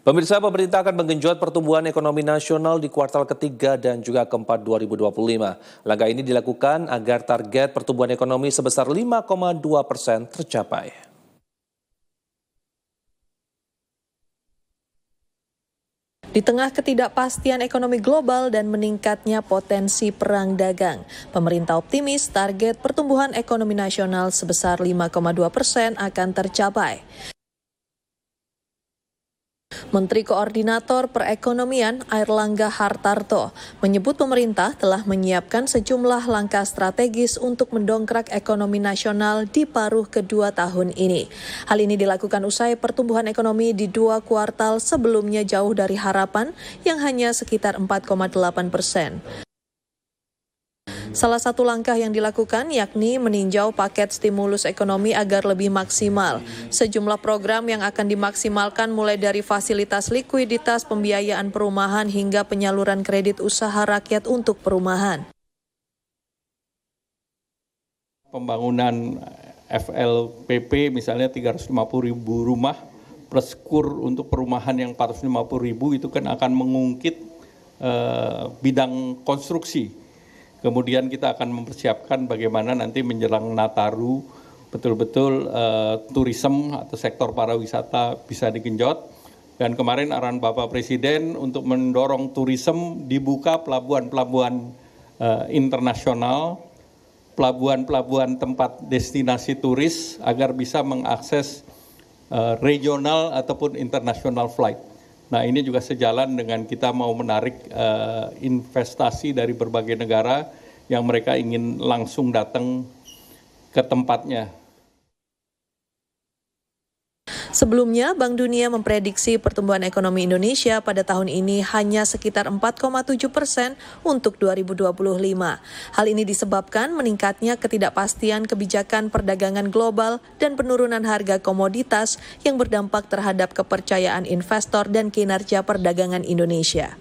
Pemirsa, pemerintah akan menggenjot pertumbuhan ekonomi nasional di kuartal ketiga dan juga keempat 2025. Langkah ini dilakukan agar target pertumbuhan ekonomi sebesar 5,2% tercapai. Di tengah ketidakpastian ekonomi global dan meningkatnya potensi perang dagang, pemerintah optimis target pertumbuhan ekonomi nasional sebesar 5,2% akan tercapai. Menteri Koordinator Perekonomian Airlangga Hartarto menyebut pemerintah telah menyiapkan sejumlah langkah strategis untuk mendongkrak ekonomi nasional di paruh kedua tahun ini. Hal ini dilakukan usai pertumbuhan ekonomi di 2 kuartal sebelumnya jauh dari harapan yang hanya sekitar 4,8%. Salah satu langkah yang dilakukan yakni meninjau paket stimulus ekonomi agar lebih maksimal. Sejumlah program yang akan dimaksimalkan mulai dari fasilitas likuiditas pembiayaan perumahan hingga penyaluran kredit usaha rakyat untuk perumahan. Pembangunan FLPP misalnya 350.000 rumah plus KUR untuk perumahan yang 450.000 itu kan akan mengungkit bidang konstruksi. Kemudian kita akan mempersiapkan bagaimana nanti menjelang Nataru betul-betul turisme atau sektor pariwisata bisa digenjot. Dan kemarin arahan Bapak Presiden untuk mendorong turisme dibuka pelabuhan-pelabuhan internasional, pelabuhan-pelabuhan tempat destinasi turis agar bisa mengakses regional ataupun international flight. Nah, ini juga sejalan dengan kita mau menarik investasi dari berbagai negara yang mereka ingin langsung datang ke tempatnya. Sebelumnya, Bank Dunia memprediksi pertumbuhan ekonomi Indonesia pada tahun ini hanya sekitar 4,7% untuk 2025. Hal ini disebabkan meningkatnya ketidakpastian kebijakan perdagangan global dan penurunan harga komoditas yang berdampak terhadap kepercayaan investor dan kinerja perdagangan Indonesia.